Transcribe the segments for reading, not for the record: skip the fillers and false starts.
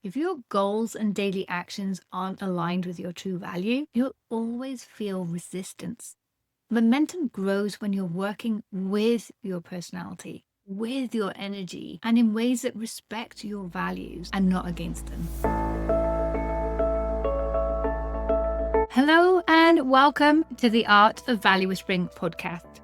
If your goals and daily actions aren't aligned with your true value, you'll always feel resistance. Momentum grows when you're working with your personality, with your energy, and in ways that respect your values and not against them. Hello, and welcome to the Art of Value Whispering podcast.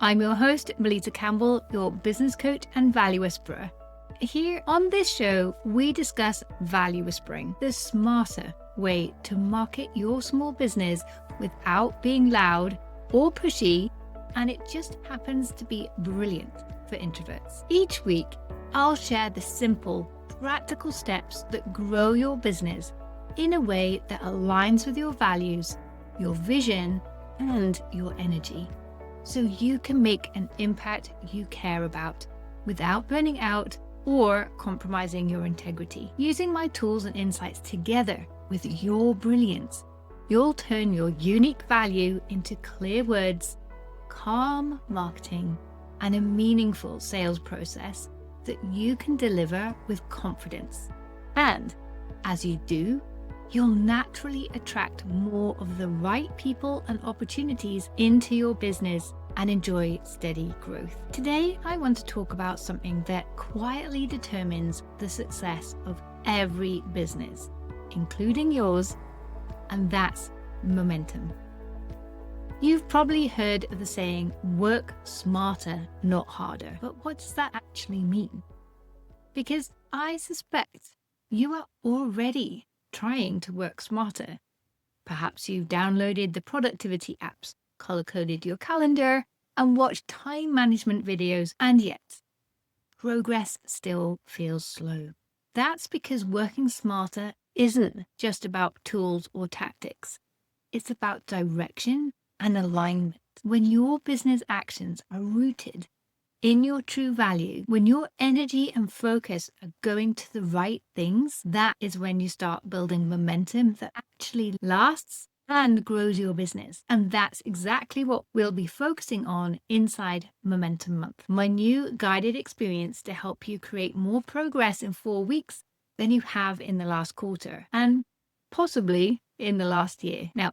I'm your host, Melitta Campbell, your business coach and value whisperer. Here on this show, we discuss value whispering, the smarter way to market your small business without being loud or pushy, and it just happens to be brilliant for introverts. Each week, I'll share the simple, practical steps that grow your business in a way that aligns with your values, your vision, and your energy, so you can make an impact you care about without burning out or compromising your integrity. Using my tools and insights together with your brilliance, you'll turn your unique value into clear words, calm marketing, and a meaningful sales process that you can deliver with confidence. And as you do, you'll naturally attract more of the right people and opportunities into your business and enjoy steady growth. Today, I want to talk about something that quietly determines the success of every business, including yours, and that's momentum. You've probably heard of the saying, work smarter, not harder. But what does that actually mean? Because I suspect you are already trying to work smarter. Perhaps you've downloaded the productivity apps, color-coded your calendar, and watched time management videos, and yet progress still feels slow. That's because working smarter isn't just about tools or tactics. It's about direction and alignment. When your business actions are rooted in your true value, when your energy and focus are going to the right things, that is when you start building momentum that actually lasts and grows your business. And that's exactly what we'll be focusing on inside Momentum Month, my new guided experience to help you create more progress in 4 weeks than you have in the last quarter and possibly in the last year. Now,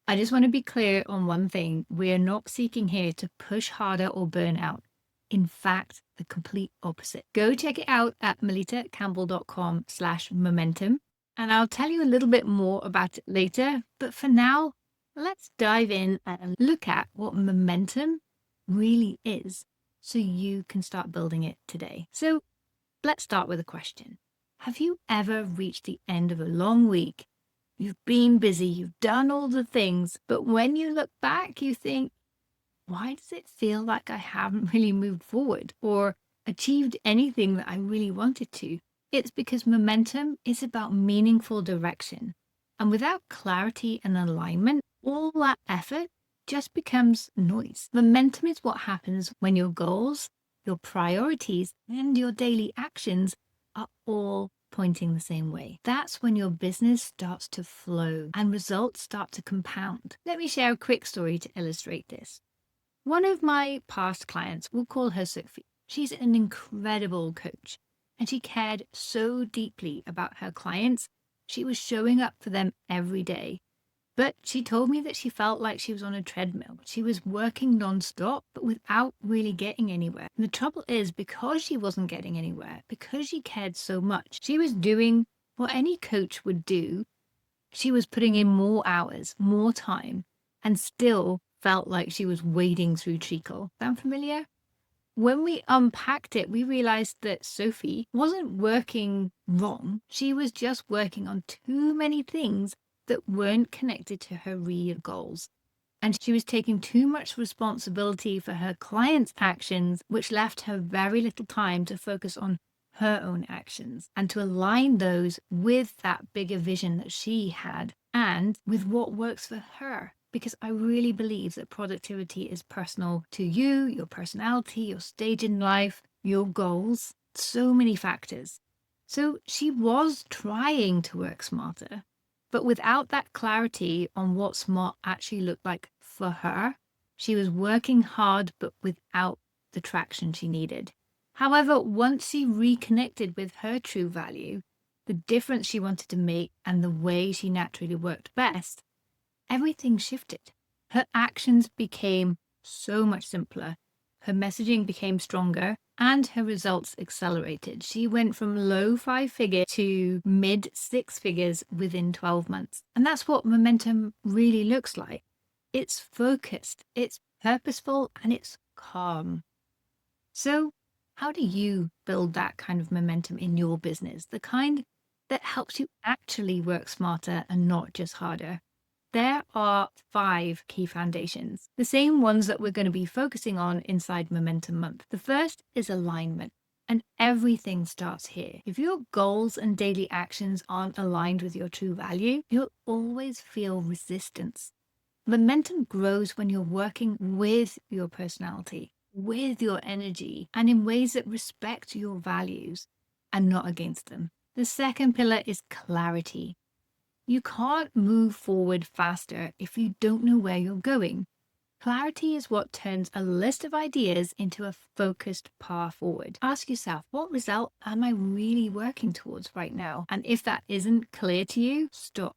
I just want to be clear on one thing. We are not seeking here to push harder or burn out. In fact, the complete opposite. Go check it out at melittacampbell.com/momentum. And I'll tell you a little bit more about it later. But for now, let's dive in and look at what momentum really is so you can start building it today. So let's start with a question. Have you ever reached the end of a long week? You've been busy, you've done all the things, but when you look back, you think, why does it feel like I haven't really moved forward or achieved anything that I really wanted to? It's because momentum is about meaningful direction. And without clarity and alignment, all that effort just becomes noise. Momentum is what happens when your goals, your priorities, and your daily actions are all pointing the same way. That's when your business starts to flow and results start to compound. Let me share a quick story to illustrate this. One of my past clients, we'll call her Sophie. She's an incredible coach, and she cared so deeply about her clients. She was showing up for them every day. But she told me that she felt like she was on a treadmill. She was working nonstop, but without really getting anywhere. And the trouble is, because she wasn't getting anywhere, because she cared so much, she was doing what any coach would do. She was putting in more hours, more time, and still felt like she was wading through treacle. Sound familiar? When we unpacked it, we realized that Sophie wasn't working wrong. She was just working on too many things that weren't connected to her real goals. And she was taking too much responsibility for her clients' actions, which left her very little time to focus on her own actions and to align those with that bigger vision that she had and with what works for her. Because I really believe that productivity is personal to you, your personality, your stage in life, your goals, so many factors. So she was trying to work smarter, but without that clarity on what smart actually looked like for her, she was working hard, but without the traction she needed. However, once she reconnected with her true value, the difference she wanted to make, and the way she naturally worked best, everything shifted. Her actions became so much simpler. Her messaging became stronger and her results accelerated. She went from low 5-figure to mid 6-figures within 12 months. And that's what momentum really looks like. It's focused, it's purposeful, and it's calm. So how do you build that kind of momentum in your business? The kind that helps you actually work smarter and not just harder. There are 5 key foundations, the same ones that we're going to be focusing on inside Momentum Month. The first is alignment, and everything starts here. If your goals and daily actions aren't aligned with your true value, you'll always feel resistance. Momentum grows when you're working with your personality, with your energy, and in ways that respect your values and not against them. The second pillar is clarity. You can't move forward faster if you don't know where you're going. Clarity is what turns a list of ideas into a focused path forward. Ask yourself, what result am I really working towards right now? And if that isn't clear to you, stop.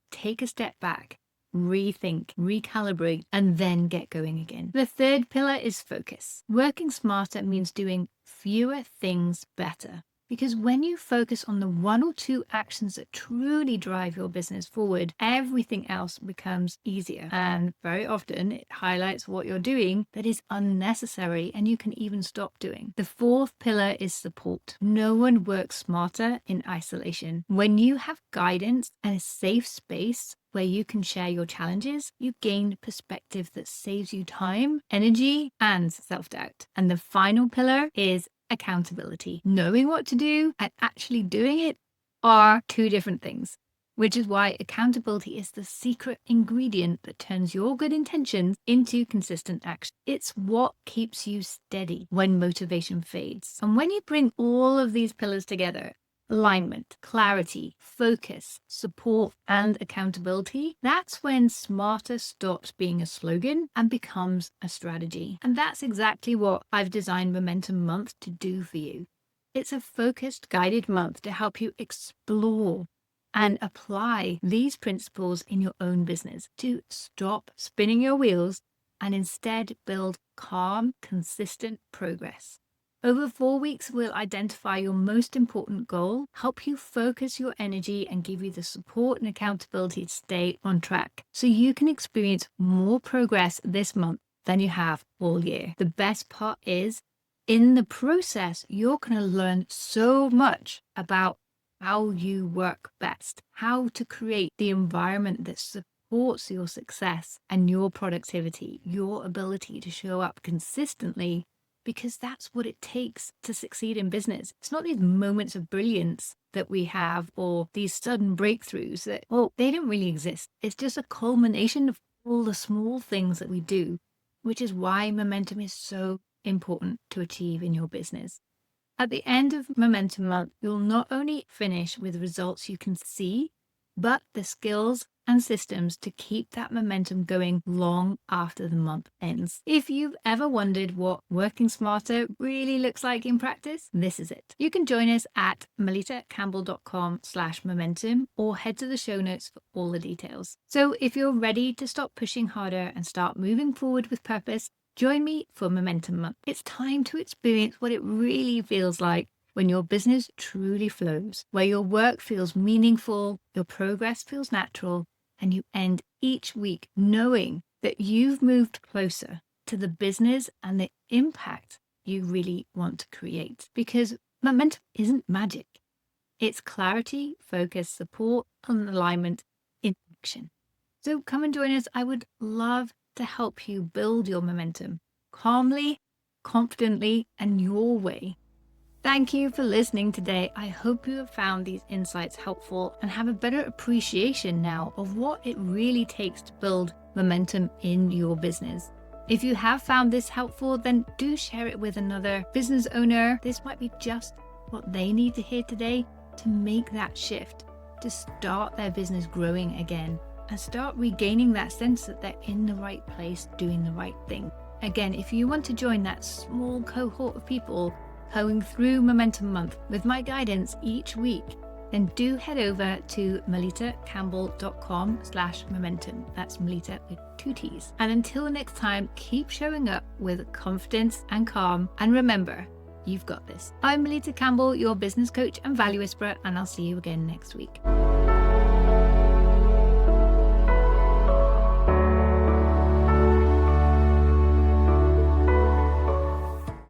Take a step back, rethink, recalibrate, and then get going again. The third pillar is focus. Working smarter means doing fewer things better. Because when you focus on the 1 or 2 actions that truly drive your business forward, everything else becomes easier. And very often it highlights what you're doing that is unnecessary and you can even stop doing. The fourth pillar is support. No one works smarter in isolation. When you have guidance and a safe space where you can share your challenges, you gain perspective that saves you time, energy, and self-doubt. And the final pillar is accountability. Knowing what to do and actually doing it are 2 different things, which is why accountability is the secret ingredient that turns your good intentions into consistent action. It's what keeps you steady when motivation fades. And when you bring all of these pillars together, alignment, clarity, focus, support, and accountability, that's when smarter stops being a slogan and becomes a strategy. And that's exactly what I've designed Momentum Month to do for you. It's a focused, guided month to help you explore and apply these principles in your own business, to stop spinning your wheels and instead build calm, consistent progress. Over 4 weeks, we'll identify your most important goal, help you focus your energy, and give you the support and accountability to stay on track so you can experience more progress this month than you have all year. The best part is, in the process, you're going to learn so much about how you work best, how to create the environment that supports your success and your productivity, your ability to show up consistently, because that's what it takes to succeed in business. It's not these moments of brilliance that we have or these sudden breakthroughs that, well, they don't really exist. It's just a culmination of all the small things that we do, which is why momentum is so important to achieve in your business. At the end of Momentum Month, you'll not only finish with results you can see, but the skills and systems to keep that momentum going long after the month ends. If you've ever wondered what working smarter really looks like in practice, this is it. You can join us at melittacampbell.com/momentum or head to the show notes for all the details. So if you're ready to stop pushing harder and start moving forward with purpose, join me for Momentum Month. It's time to experience what it really feels like when your business truly flows, where your work feels meaningful, your progress feels natural, and you end each week knowing that you've moved closer to the business and the impact you really want to create. Because momentum isn't magic. It's clarity, focus, support, and alignment in action. So come and join us. I would love to help you build your momentum calmly, confidently, and your way. Thank you for listening today. I hope you have found these insights helpful and have a better appreciation now of what it really takes to build momentum in your business. If you have found this helpful, then do share it with another business owner. This might be just what they need to hear today to make that shift, to start their business growing again and start regaining that sense that they're in the right place, doing the right thing. Again, if you want to join that small cohort of people going through Momentum Month with my guidance each week, then do head over to melittacampbell.com/momentum. That's Melitta with 2 T's. And until next time, keep showing up with confidence and calm. And remember, you've got this. I'm Melitta Campbell, your business coach and value whisperer, and I'll see you again next week.